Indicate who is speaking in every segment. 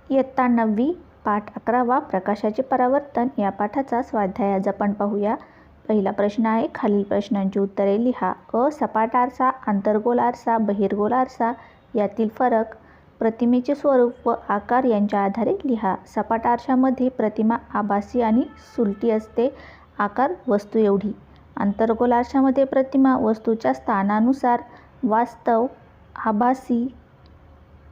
Speaker 1: इयत्ता 9वी पाठ 11वा प्रकाशाचे परावर्तन या पाठाचा स्वाध्याय आज आपण पाहूया. पहिला प्रश्न आहे, खालील प्रश्नांची उत्तरे लिहा. अ. सपाट आरसा, अंतर्गोल आरसा, बहिर्गोल आरसा यातील फरक, प्रतिमेचे स्वरूप व आकार यांच्या आधारे लिहा. सपाट आरशामध्ये प्रतिमा आभासी आणि सुलटी असते, आकार वस्तू एवढी. अंतर्गोल आरशामध्ये प्रतिमा वस्तूच्या स्थानानुसार वास्तव, आभासी,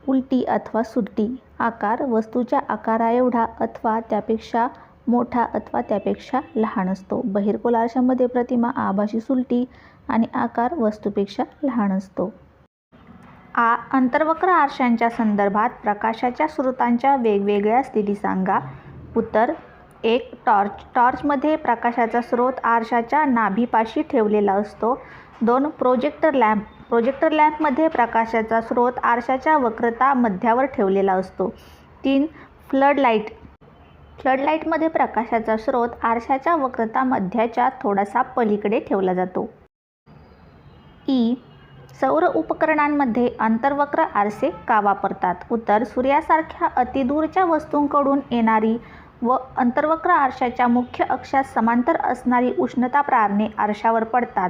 Speaker 1: उलटी अथवा सुलटी. आकार वस्तूच्या आकाराएवढा अथवा त्यापेक्षा मोठा अथवा त्यापेक्षा लहान असतो. बहिर्गोल आरशामध्ये प्रतिमा आभासी, सुलटी आणि आकार वस्तूपेक्षा लहान असतो. अंतर्वक्र आरशांच्या संदर्भात प्रकाशाच्या स्रोतांच्या वेगवेगळ्या स्थिती सांगा. उत्तर 1. टॉर्च. टॉर्चमध्ये प्रकाशाचा स्रोत आरशाच्या नाभीपाशी ठेवलेला असतो. 2. Projector lamp. प्रोजेक्टर लॅम्पमध्ये प्रकाशाचा स्रोत आरशाच्या वक्रता मध्यावर ठेवलेला असतो. 3. Flood light. फ्लड लाईटमध्ये प्रकाशाचा स्रोत आरशाच्या वक्रता मध्याच्या थोडासा पलीकडे ठेवला जातो. सौर उपकरणांमध्ये अंतर्वक्र आरसे का वापरतात? उत्तर सूर्यासारख्या अतिदूरच्या वस्तूंकडून येणारी व अंतर्वक्र आरशाच्या मुख्य अक्षास समांतर असणारी उष्णता प्रारणे आरशावर पडतात.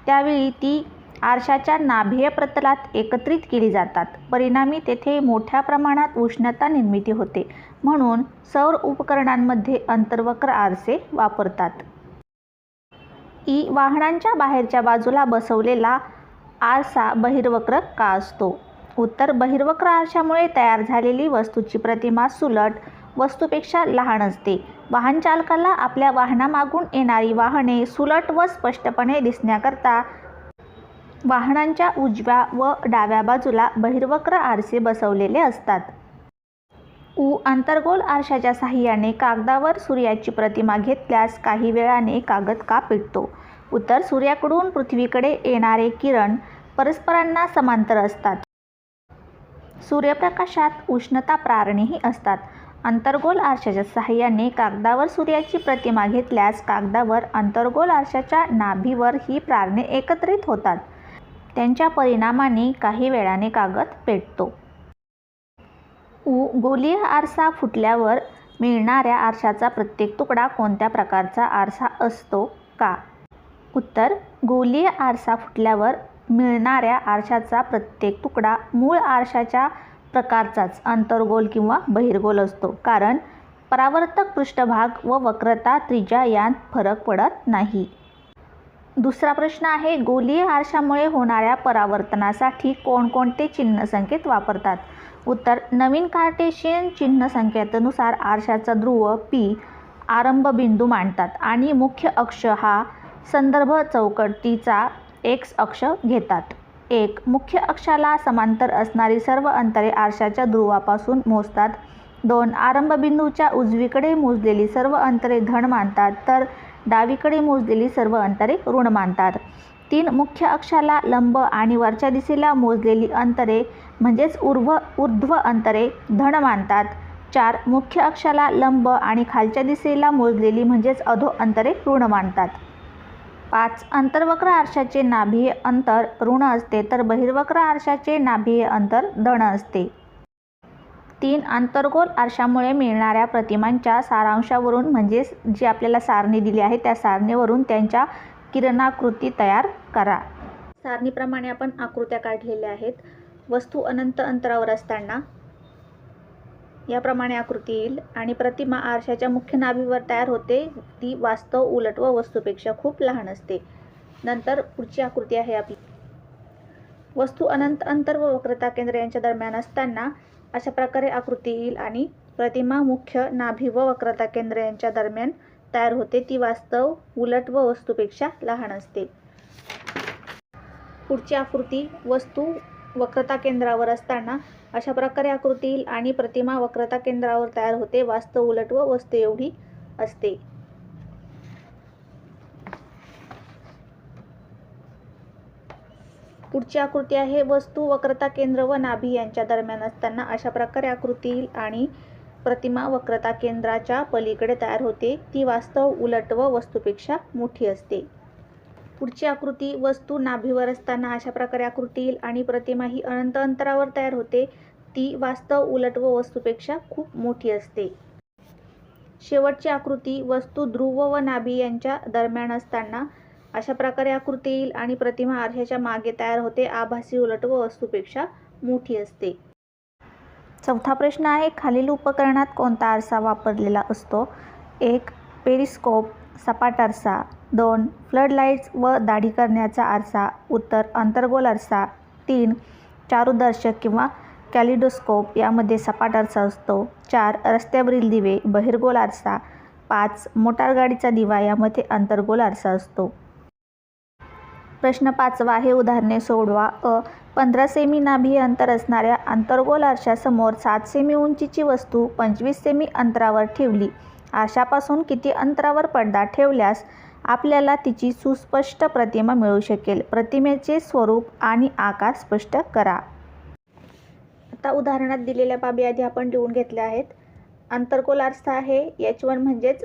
Speaker 1: त्यावेळी ती आरशाच्या नाभीय प्रतलात एकत्रित केली जातात. परिणामी तेथे मोठ्या प्रमाणात उष्णता निर्मिती होते. म्हणून सौर उपकरणांमध्ये अंतर्वक्र आरसे वापरतात. वाहनांच्या बाहेरच्या बाजूला बसवलेला आरसा बहिर्वक्र का असतो? उत्तर बहिर्वक्र आरशामुळे तयार झालेली वस्तूची प्रतिमा सुलट वस्तूपेक्षा लहान असते. वाहन चालकाला आपल्या वाहनामागून येणारी वाहने सुलट व स्पष्टपणे दिसण्याकरता वाहनांच्या उजव्या व डाव्या बाजूला बहिर्वक्र आरसे बसवलेले असतात. अंतर्गोल आरशाच्या साहाय्याने कागदावर सूर्याची प्रतिमा घेतल्यास काही वेळाने कागद का पेटतो? उत्तर सूर्याकडून पृथ्वीकडे येणारे किरण परस्परांना समांतर असतात. सूर्यप्रकाशात उष्णता प्रारणेही असतात. अंतर्गोल आरशाच्या साहाय्याने कागदावर सूर्याची प्रतिमा घेतल्यास कागदावर अंतर्गोल आरशाच्या नाभीवर ही प्रारणे एकत्रित होतात. त्यांच्या परिणामाने काही वेळाने कागद पेटतो. गोलीय आरसा फुटल्यावर मिळणाऱ्या आरशाचा प्रत्येक तुकडा कोणत्या प्रकारचा आरसा असतो का? उत्तर गोलीय आरसा फुटल्यावर मिळणाऱ्या आरशाचा प्रत्येक तुकडा मूळ आरशाच्या प्रकारचाच अंतर्गोल किंवा बहिर्गोल असतो, कारण परावर्तक पृष्ठभाग व वक्रता त्रिज्या यांत फरक पडत नाही. दुसरा प्रश्न आहे, गोलीय आरशामुळे होणाऱ्या परावर्तनासाठी कोणकोणते चिन्ह संकेत वापरतात? उत्तर नवीन कार्टेशियन चिन्ह संकेतानुसार आरशाचा ध्रुव P आरंभ बिंदू मांडतात आणि मुख्य अक्ष हा संदर्भ चौकटीचा X अक्ष घेतात. 1. मुख्य अक्षाला समांतर असणारी सर्व अंतरे आरशाच्या ध्रुवापासून मोजतात. 2. आरंभ बिंदूच्या उजवीकडे मोजलेली सर्व अंतरे धन मानतात, तर डावीकडे मोजलेली सर्व अंतरे ऋण मानतात. 3. मुख्य अक्षाला लंब आणि वरच्या दिशेला मोजलेली अंतरे म्हणजेच ऊर्ध्व अंतरे धन मानतात. 4. मुख्य अक्षाला लंब आणि खालच्या दिशेला मोजलेली म्हणजेच अधो अंतरे ऋण मानतात. 5. अंतर्वक्र आरशाचे नाभीय अंतर ऋण असते, तर बहिर्वक्र आरशाचे नाभीय अंतर धन असते. 3. अंतर्गोल आरशामुळे मिळणाऱ्या प्रतिमांच्या सारांशावरून म्हणजेच जी आपल्याला सारणी दिली आहे त्या सारणीवरून त्यांच्या किरणाकृती तयार करा. सारणीप्रमाणे आपण आकृत्या काढलेल्या आहेत. वस्तू अनंत अंतरावर असताना याप्रमाणे आकृती येईल आणि प्रतिमा आरशाच्या मुख्य नाभीवर तयार होते. ती वास्तव, उलट व वस्तूपेक्षा खूप लहान असते. नंतर पुढची आकृती आहे आपली. वस्तू अनंत अंतर व वक्रता केंद्र यांच्या दरम्यान असताना अशा प्रकारे आकृती येईल आणि प्रतिमा मुख्य नाभी व वक्रता केंद्र यांच्या दरम्यान तयार होते. ती वास्तव, उलट व वस्तूपेक्षा लहान असते. पुढची आकृती वस्तू वक्रता केंद्रावर असताना अशा प्रकारे आकृती येईल आणि प्रतिमा वक्रता केंद्रावर तयार होते. वास्तव, उलट व वस्तू एवढी असते. पुढची आकृती आहे वस्तू वक्रता केंद्र व नाभी यांच्या दरम्यान असताना अशा प्रकारे आकृती येईल आणि प्रतिमा वक्रता केंद्राच्या पलीकडे तयार होते. ती वास्तव, उलट व वस्तूपेक्षा मोठी असते. पुढची आकृती वस्तू नाभीवर असताना अशा प्रकारे आकृती येईल आणि प्रतिमा ही अनंत अंतरावर तयार होते. ती वास्तव, उलट व वस्तूपेक्षा खूप मोठी असते. शेवटची आकृती वस्तू ध्रुव व नाभी यांच्या दरम्यान असताना अशा प्रकारे आकृती येईल आणि प्रतिमा आरशाच्या मागे तयार होते. आभासी, उलट व वस्तूपेक्षा मोठी असते. चौथा प्रश्न आहे, खालील उपकरणात कोणता आरसा वापरलेला असतो? 1. पेरिस्कोप सपाट आरसा. 2. फ्लडलाईट्स व दाढी करण्याचा आरसा. उत्तर अंतर्गोल आरसा. 3. चारूदर्शक किंवा कॅलिडोस्कोप यामध्ये सपाट आरसा असतो. 4. रस्त्यावरील दिवे बहिर्गोल आरसा. 5. मोटारगाडीचा दिवा यामध्ये अंतर्गोल आरसा असतो. प्रश्न 5वा आहे, उदाहरणे सोडवा. 15 सेमी नाभी अंतर असणाऱ्या अंतर्गोल आरशासमोर 7 सेमी उंचीची वस्तू 25 सेमी अंतरावर ठेवली. आरशापासून किती अंतरावर पडदा ठेवल्यास आपल्याला तिची सुस्पष्ट प्रतिमा मिळू शकेल? प्रतिमेचे स्वरूप आणि आकार स्पष्ट करा. आता उदाहरणात दिलेल्या बाबी आधी आपण लिहून घेतल्या आहेत. अंतर्गोल आरसा आहे. H1 म्हणजेच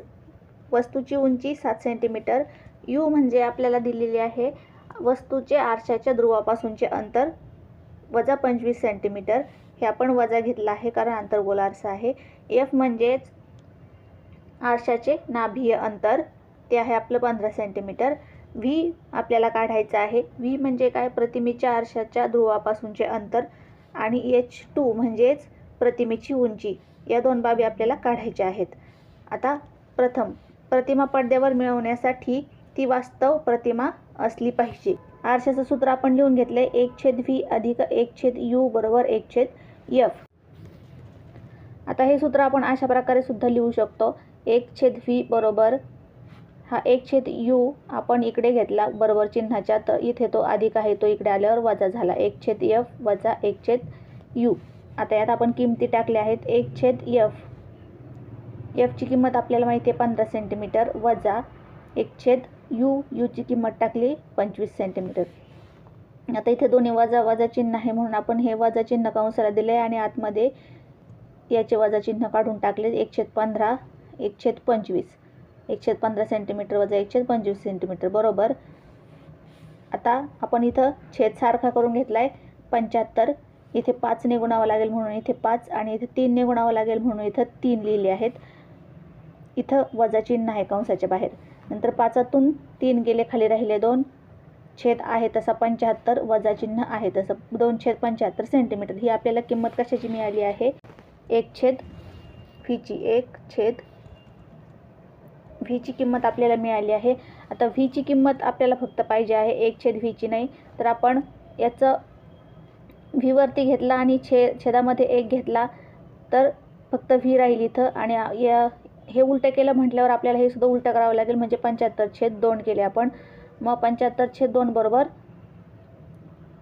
Speaker 1: वस्तूची उंची 7 सेंटीमीटर. U म्हणजे आपल्याला दिलेली आहे वस्तूचे आरशाच्या ध्रुवापासूनचे अंतर वजा 25 सेंटीमीटर. हे आपण वजा घेतलं आहे कारण अंतर्गोल आरसा आहे. F म्हणजेच आरशाचे नाभीय अंतर, ते आहे आपलं 15 सेंटीमीटर. V आपल्याला काढायचं आहे. V म्हणजे काय? प्रतिमेच्या आरशाच्या ध्रुवापासूनचे अंतर. आणि H2 म्हणजेच प्रतिमेची उंची. या दोन बाबी आपल्याला काढायच्या आहेत. आता प्रथम प्रतिमा पडद्यावर मिळवण्यासाठी ती वास्तव प्रतिमा असली पाहिजे. आरशाचं सूत्र आपण लिहून घेतले, 1/v अधिक 1/u बरोबर 1/f. आता हे सूत्र आपण अशा प्रकारे सुद्धा लिहू शकतो. 1/v बरोबर हा 1/u आपण इकडे घेतला बरोबर चिन्हाच्या, तर इथे तो अधिक आहे तो इकडे आल्यावर वजा झाला. 1/f वजा 1/u. आता यात आपण किमती टाकल्या आहेत. 1/f, f ची किंमत आपल्याला माहिती आहे 15 सेंटीमीटर, वजा 1/u, u ची किंमत टाकली 25 सेंटीमीटर. आता इथे दोन्ही वजा वजा चिन्ह आहे म्हणून आपण हे वजा चिन्ह कंसाला दिले आणि आतमध्ये याचे वजा चिन्ह काढून टाकले. 1/15, 1/25, 1/15 सेंटीमीटर वजा 1/25 सेंटीमीटर बरोबर. आता आपण इथं छेद सारखा करून घेतला आहे 75. इथे 5 ने गुणावं लागेल म्हणून इथे 5 आणि इथे 3 ने गुणावं लागेल म्हणून इथं 3 लिहिले आहेत. इथं वजा चिन्ह आहे कंसाच्या बाहेर. नंतर 5तून 3 गेले, खाली राहिले 2. छेद आहे तसा 75, वजा चिन्ह आहे तसं 2/75 सेंटीमीटर. ही आपल्याला किंमत कशाची मिळाली आहे? 1/v ची. 1/v ची किंमत आपल्याला मिळाली आहे. आता v ची किंमत आपल्याला फक्त पाहिजे आहे, 1/v ची नाही. तर आपण याचं v वरती घेतला आणि छेदामध्ये 1 घेतला तर फक्त v राहील इथं. आणि हे उलटं केलं म्हटल्यावर आपल्याला हे सुद्धा उलटं करावं लागेल, म्हणजे 75/2 केले आपण. मग 75/2 बरोबर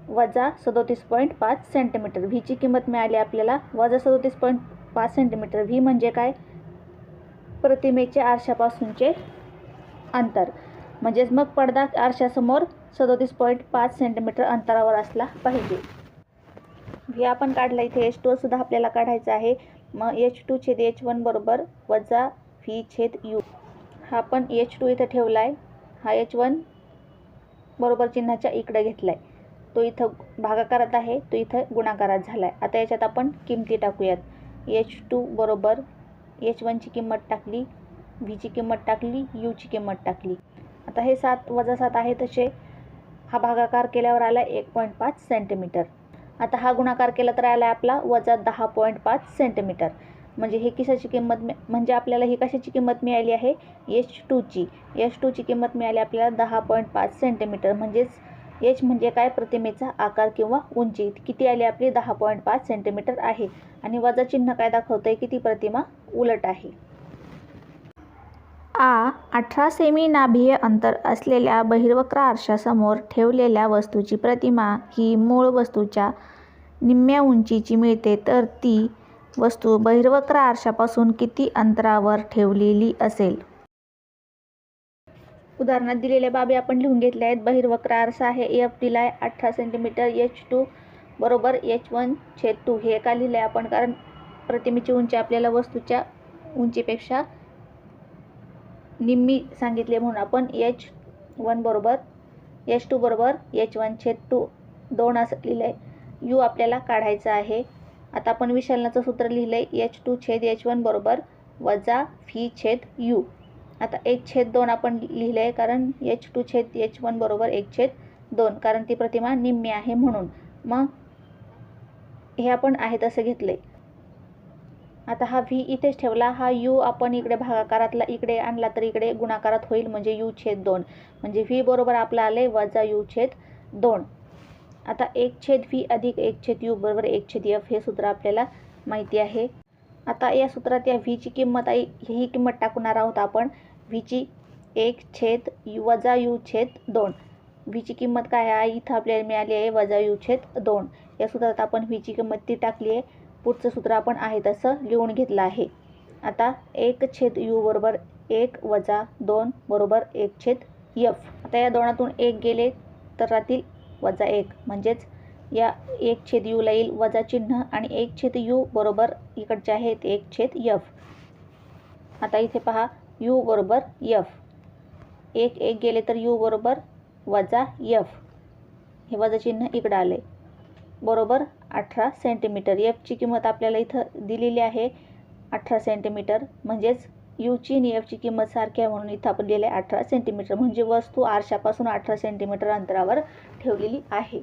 Speaker 1: वजा 37.5 सेंटीमीटर. व्ही ची किंमत मिळाली आपल्याला वजा 37.5 सेंटीमीटर. व्ही म्हणजे काय? प्रतिमेच्या आरशापासूनचे अंतर. म्हणजेच मग पडदा आरशासमोर 37.5 सेंटीमीटर अंतरावर असला पाहिजे. व्ही आपण काढला. इथे H2 सुद्धा आपल्याला काढायचा आहे. मग H2/H1 बरोबर वजा v/u. हा आपण H2 इथं ठेवला आहे. हा H1 बरोबर चिन्हाच्या इकडे घेतला आहे. तो इथं भागाकारात आहे, तो इथं गुणाकारात झाला आहे. आता याच्यात आपण किमती टाकूयात. H2 बरोबर H1 ची किंमत टाकली, v ची किंमत टाकली, u ची किंमत टाकली. आता हे 7 वजा 7 आहे तसे हा भागाकार केल्यावर आला 1.5 सेंटीमीटर. आता हा गुणाकार केला तर आला आपला वजा 10.5 सेंटीमीटर. म्हणजे हे किसाची किंमत म्हणजे आपल्याला ही कशाची किंमत मिळाली आहे? H2 ची. H2 ची किंमत मिळाली आपल्याला 10.5 सेंटीमीटर. म्हणजेच H म्हणजे काय? प्रतिमेचा आकार किंवा उंची. किती आली आपली? 10.5 सेंटीमीटर आहे. आणि वजा चिन्ह काय दाखवतंय की ती प्रतिमा उलट आहे. 18 सेमी नाभीय अंतर असलेल्या बहिर्वक्र आरशासमोर ठेवलेल्या वस्तूची प्रतिमा ही मूळ वस्तूच्या निम्म्या उंचीची मिळते, तर ती वस्तू बहिर्वक्र आरशापासून किती अंतरावर ठेवलेली असेल? उदाहरणात दिलेल्या बाबी आपण लिहून घेतल्या आहेत. बहिर्वक्र आरसा आहे, F दिलाय 18 सेंटीमीटर. H2 बरोबर H1/2 हे का लिहिलंय आपण? कारण प्रतिमेची उंची आपल्याला वस्तूच्या उंचीपेक्षा निम्मी सांगितले म्हणून आपण H2 बरोबर H1/2 2 असं लिहिलंय. U आपल्याला काढायचा आहे. आता आपण विचलनाचं सूत्र लिहिलंय h2/h1 बरोबर वजा v/u. आता 1/2 आपण लिहिलंय कारण h2/h1 बरोबर 1/2 कारण ती प्रतिमा निम्मी आहे म्हणून. मग हे आपण आहे तसं घेतलंय. आता हा v इथेच ठेवला, हा u आपण इकडे भागाकारातला इकडे आणला तर इकडे गुणाकारात होईल म्हणजे u/2 म्हणजे v बरोबर आपलं आले वजा u/2. आता 1/v अधिक 1/u बरोबर 1/f हे सूत्र आपल्याला माहिती आहे. आता या सूत्रात या v ची किंमत आहे ही किंमत टाकणार आहोत आपण. v ची 1/u वजा u/2. v ची किंमत काय आहे इथं आपल्याला मिळाली आहे वजा u/2. या सूत्रात आपण v ची किंमत ती टाकली आहे. पुढचं सूत्र आपण आहे तसं लिहून घेतलं आहे. आता 1/u बरोबर 1 वजा 2 बरोबर 1/f. आता या दोनातून 1 गेले तर राहतील वजा 1 म्हणजेच या 1/u ला येईल वजा चिन्ह आणि 1/u बरोबर इकडचे आहेत 1/f. आता इथे पहा u बरोबर f. 1 गेले तर u बरोबर वजा f. हे वजा चिन्ह इकडं आले बरोबर 18 सेंटीमीटर. f ची किंमत आपल्याला इथं दिलेली आहे 18 सेंटीमीटर म्हणजेच u ची आणि f ची किंमत सारखी आहे म्हणून इथं आपण लिहिले 18 सेंटीमीटर म्हणजे वस्तू आरशापासून 18 सेंटीमीटर अंतरावर ठेवलेली आहे.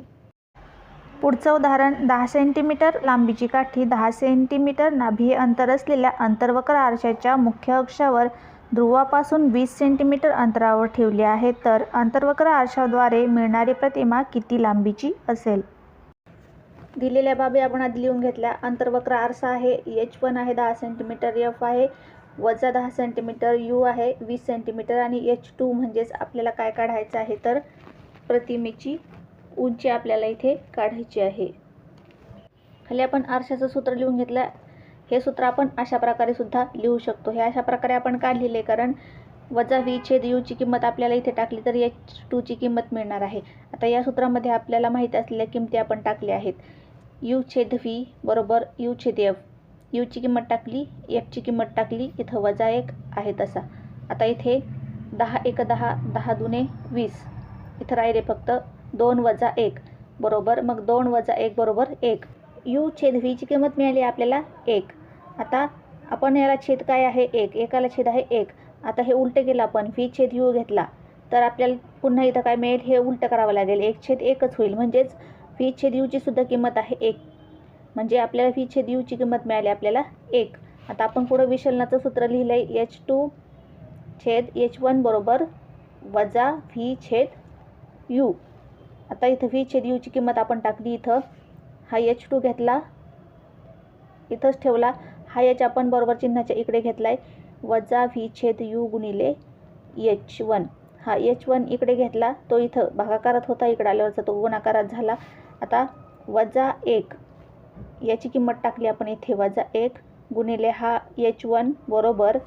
Speaker 1: पुढचं उदाहरण 10 सेंटीमीटर लांबीची काठी 10 सेंटीमीटर नाभीय अंतर असलेल्या अंतर्वक्र आरशाच्या मुख्य अक्षावर ध्रुवापासून 20 सेंटीमीटर अंतरावर ठेवली आहे तर अंतर्वक्र आरशाद्वारे मिळणारी प्रतिमा किती लांबीची असेल? दिलेल्या बाबी आपण आधी लिहून घेतल्या. अंतर्वक्र आरसा आहे h1 आहे 10 सेंटीमीटर, f आहे वजा 10 सेंटीमीटर, u आहे 20 सेंटीमीटर आणि h2 म्हणजेच आपल्याला काय काढायचं आहे तर प्रतिमेची उंची आपल्याला इथे काढायची आहे. खाली आपण आरशाचं सूत्र लिहून घेतलं. हे सूत्र आपण अशा प्रकारे सुद्धा लिहू शकतो. हे अशा प्रकारे आपण का लिहिले कारण वजा v/u ची किंमत आपल्याला इथे टाकली तर h2 ची किंमत मिळणार आहे. आता या सूत्रामध्ये आपल्याला माहिती असलेल्या किमती आपण टाकल्या आहेत. u/v बरोबर u/f. u ची किंमत टाकली, f ची किंमत टाकली, इथं वजा 1 आहे तसा. आता इथे 10 × 10 10 दुने 20 इथं राहिले फक्त 2 वजा 1 बरोबर मग 2 वजा 1 बरोबर 1. u/v ची किंमत मिळाली आपल्याला 1. आता आपण याला छेद काय आहे 1, एकाला छेद आहे 1. आता हे उलटे केलं आपण v/u घेतला तर आपल्याला पुन्हा इथं काय मिळेल हे उलटं करावं लागेल 1/1च होईल म्हणजेच v/u ची सुद्धा किंमत आहे 1 म्हणजे आपल्याला v/u ची किंमत मिळाली आपल्याला 1. आता आपण पुढं विचलनाचं सूत्र लिहिलंय h2/h1 बरोबर वजा v/u. आता इथं v/u ची किंमत आपण टाकली, इथं हा h2 घेतला इथंच ठेवला, हा h आपण बरोबर चिन्हाच्या इकडे घेतलाय वजा v/u गुणिले h1. हा h1 इकडे घेतला तो इथं भागाकारात होता इकडे आल्यावरचा तो गुणाकारात झाला. आता वजा 1 याची किंमत टाकली आपण इथे वजा 1 गुणिले हा h1 बरोबर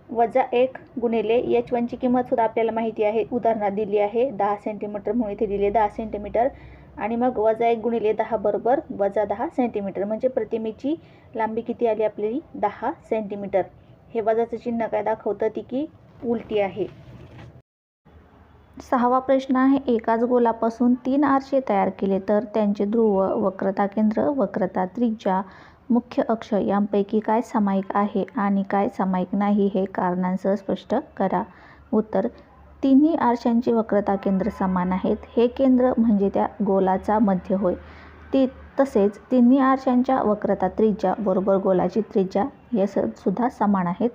Speaker 1: वजा 1 गुणिले h1 ची किंमत सुद्धा आपल्याला माहिती आहे उदाहरणात दिली आहे 10 सेंटीमीटर म्हणून इथे दिले 10 सेंटीमीटर आणि मग वजा 1 गुणिले 10 बरोबर वजा 10 सेंटीमीटर म्हणजे प्रतिमेची लांबी किती आली आपली 10 सेंटीमीटर. हे वजाचं चिन्ह काय दाखवतं ती की उलटी आहे. 6वा प्रश्न आहे एकाच गोलापासून 3 आरसे तयार केले तर त्यांचे ध्रुव, वक्रता केंद्र, वक्रता त्रिज्या, मुख्य अक्ष यांपैकी काय सामायिक आहे आणि काय सामायिक नाही हे कारणांसह स्पष्ट करा. उत्तर तिन्ही आरशांची वक्रता केंद्र समान आहेत. हे केंद्र म्हणजे त्या गोलाचा मध्य होय. तसेच तिन्ही आरशांच्या वक्रता त्रिज्या बरोबर गोलाची त्रिज्या हे सुद्धा समान आहेत.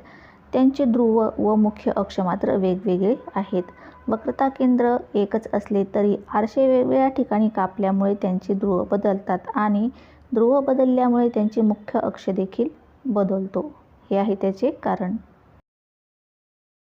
Speaker 1: त्यांचे ध्रुव व मुख्य अक्ष मात्र वेगवेगळे आहेत. वक्रता केंद्र एकच असले तरी आरसे वेगवेगळ्या ठिकाणी कापल्यामुळे त्यांचे ध्रुव बदलतात आणि ध्रुव बदलल्यामुळे त्यांचे मुख्य अक्ष देखील बदलतो. हे आहे त्याचे कारण.